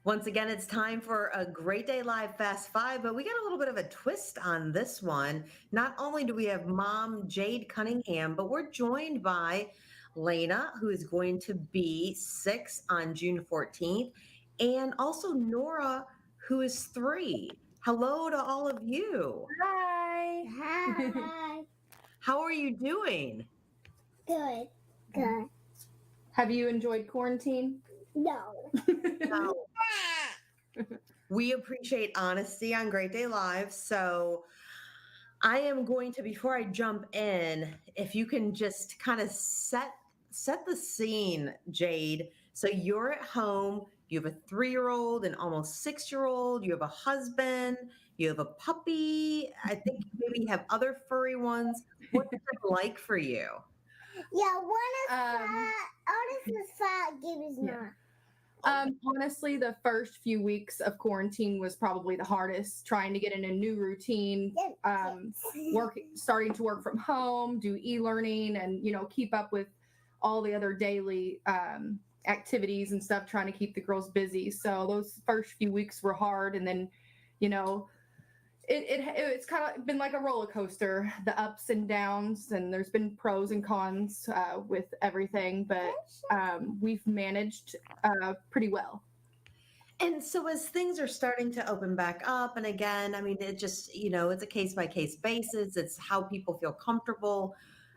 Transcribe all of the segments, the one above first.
Once again, it's time for a Great Day Live Fast Five, but we got a little bit of a twist on this one. Not only do we have mom Jade Cunningham, but we're joined by Lena, who is going to be 6 on June 14th, and also Nora, who is 3. Hello to all of you. Hi. Hi. How are you doing? Good. Good. Have you enjoyed quarantine? No. Now, we appreciate honesty on Great Day Live. So I am going to, before I jump in, if you can just kind of set the scene, Jade. So you're at home, you have a 3-year-old and almost 6-year-old, you have a husband, you have a puppy. I think maybe you have other furry ones. What's it like for you? Yeah, one is Um, fat. Otis is fat. Gaby's yeah. not. Honestly, the first few weeks of quarantine was probably the hardest, trying to get in a new routine, starting to work from home, do e-learning, and, keep up with all the other daily activities and stuff, trying to keep the girls busy. So those first few weeks were hard. And then, you know, it's kind of been like a roller coaster, the ups and downs, and there's been pros and cons with everything, but we've managed pretty well. And so as things are starting to open back up, and again, I mean, it just, it's a case by case basis. It's how people feel comfortable.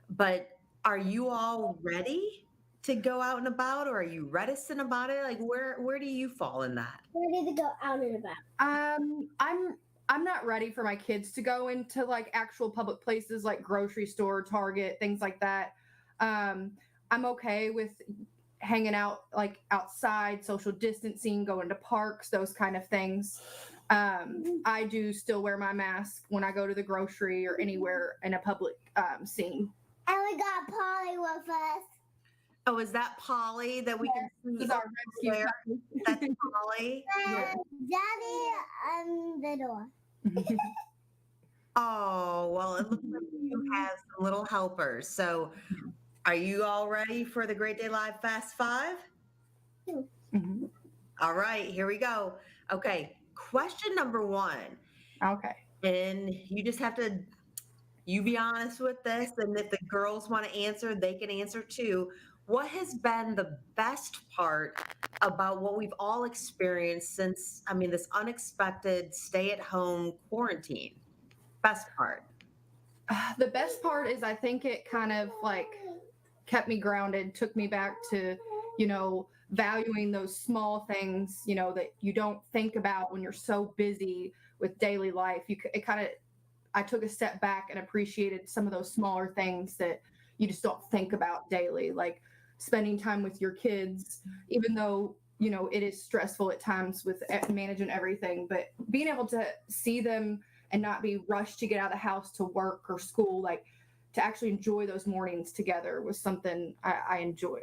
But are you all ready to go out and about, or are you reticent about it? Like where do you fall in that? Ready to go out and about. I'm not ready for my kids to go into like actual public places like grocery store, Target, things like that. I'm okay with hanging out like outside, social distancing, going to parks, those kind of things. I do still wear my mask when I go to the grocery or anywhere in a public scene. And we got Polly with us. Oh, is that Polly that we can This see is our rescue there? puppy. That's Polly. Yeah. Daddy on the door. Oh, well, it looks like you have some little helpers. So are you all ready for the Great Day Live Fast Five? Mhm. All right, here we go. Okay, question number 1. Okay. And you just have to, you be honest with this. And if the girls want to answer, they can answer too. What has been the best part about what we've all experienced since, I mean, this unexpected stay at home quarantine? Best part. The best part is I think it kind of like kept me grounded, took me back to, valuing those small things, that you don't think about when you're so busy with daily life. I took a step back and appreciated some of those smaller things that you just don't think about daily, like spending time with your kids, even though, it is stressful at times with managing everything, but being able to see them and not be rushed to get out of the house to work or school, like to actually enjoy those mornings together was something I enjoy.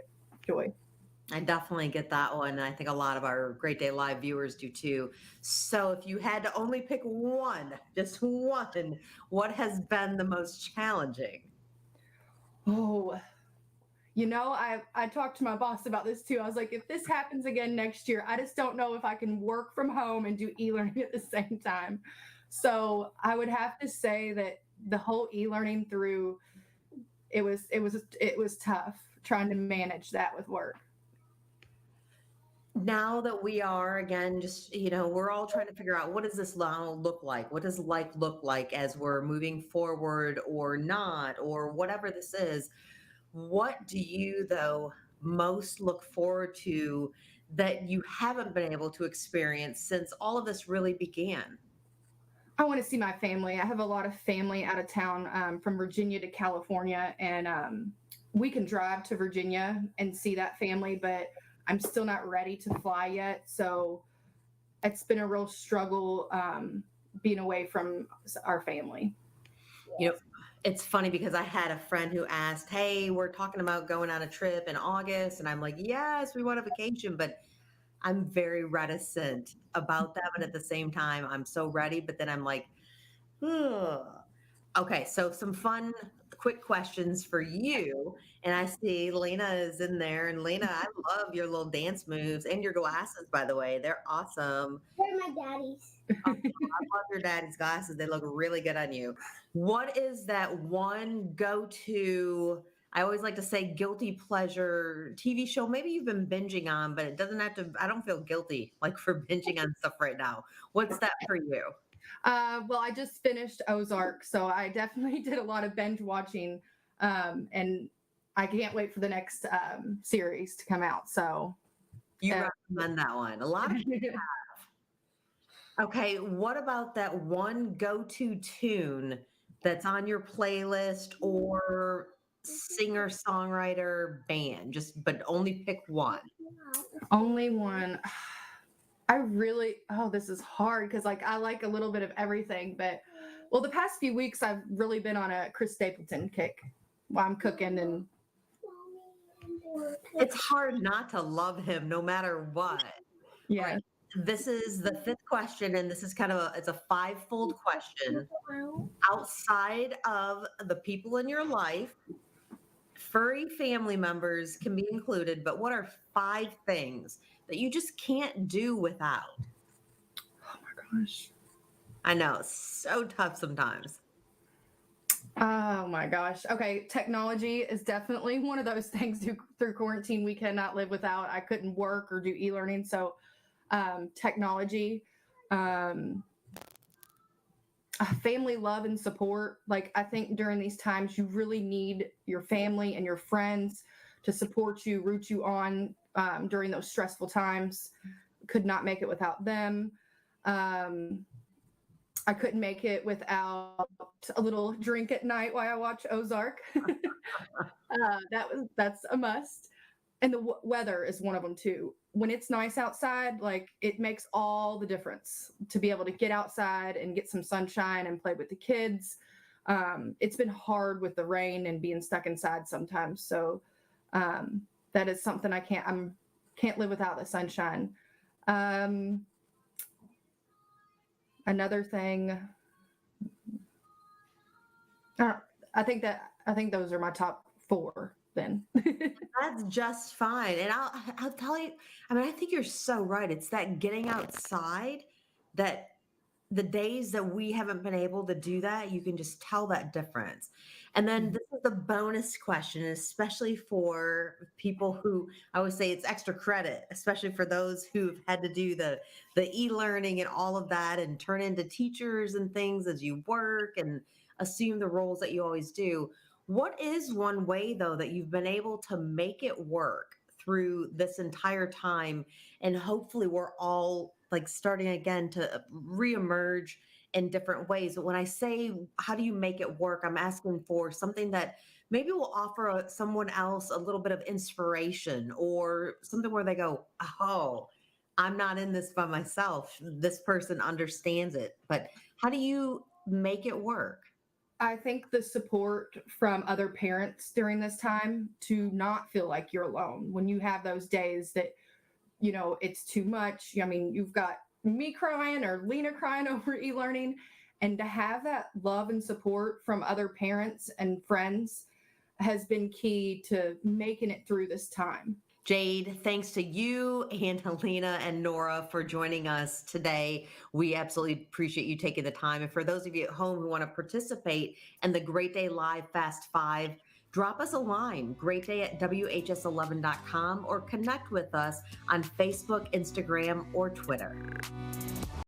I definitely get that one. And I think a lot of our Great Day Live viewers do too. So if you had to only pick one, just one, what has been the most challenging? Oh, I talked to my boss about this too. I was like, if this happens again next year, I just don't know if I can work from home and do e-learning at the same time. So I would have to say that the whole e-learning through, it was tough trying to manage that with work. Now that we are again, just, we're all trying to figure out what does this now look like? What does life look like as we're moving forward or not, or whatever this is? What do you, though, most look forward to that you haven't been able to experience since all of this really began? I want to see my family. I have a lot of family out of town, from Virginia to California, and we can drive to Virginia and see that family, but I'm still not ready to fly yet. So it's been a real struggle being away from our family. It's funny because I had a friend who asked, "Hey, we're talking about going on a trip in August." And I'm like, "Yes, we want a vacation." But I'm very reticent about that. But at the same time, I'm so ready. But then I'm like, ugh. Okay, so some fun quick questions for you. And I see Lena is in there. And Lena, I love your little dance moves and your glasses, by the way. They're awesome. They're my daddy's. I love your daddy's glasses. They look really good on you. What is that one go-to, I always like to say guilty pleasure TV show maybe you've been binging on, but it doesn't have to, I don't feel guilty like for binging on stuff right now. What's that for you? Well, I just finished Ozark, so I definitely did a lot of binge watching, and I can't wait for the next series to come out. So You recommend that one. A lot of Okay, what about that one go-to tune that's on your playlist or singer, songwriter, band? Just but only pick one. only one. This is hard because like I like a little bit of everything, but well, the past few weeks I've really been on a Chris Stapleton kick while I'm cooking and It's hard not to love him no matter what. yeah. Like, this is the fifth question, and this is kind of it's a five-fold question. Outside of the people in your life, furry family members can be included, but what are 5 things that you just can't do without? Oh my gosh. I know, it's so tough sometimes. Oh my gosh. Okay, technology is definitely one of those things through quarantine we cannot live without. I couldn't work or do e-learning, so technology, family love and support. Like I think during these times you really need your family and your friends to support you, root you on during those stressful times. Could not make it without them. I couldn't make it without a little drink at night while I watch Ozark. That's a must. And the weather is one of them too. When it's nice outside, like it makes all the difference to be able to get outside and get some sunshine and play with the kids. It's been hard with the rain and being stuck inside sometimes. So that is something I can't live without the sunshine. Another thing, I think those are my top 4 then. That's just fine. And I'll tell you, I mean, I think you're so right. It's that getting outside that the days that we haven't been able to do that, you can just tell that difference. And then this is the bonus question, especially for people who I always say it's extra credit, especially for those who've had to do the e-learning and all of that and turn into teachers and things as you work and assume the roles that you always do. What is one way though that you've been able to make it work through this entire time? And hopefully we're all like starting again to reemerge in different ways. But when I say, how do you make it work? I'm asking for something that maybe will offer someone else a little bit of inspiration or something where they go, oh, I'm not in this by myself. This person understands it. But how do you make it work? I think the support from other parents during this time to not feel like you're alone when you have those days that, you know, it's too much. I mean, you've got me crying or Lena crying over e-learning, and to have that love and support from other parents and friends has been key to making it through this time. Jade, thanks to you and Helena and Nora for joining us today. We absolutely appreciate you taking the time. And for those of you at home who want to participate in the Great Day Live Fast 5, drop us a line, greatday@whs11.com, or connect with us on Facebook, Instagram, or Twitter.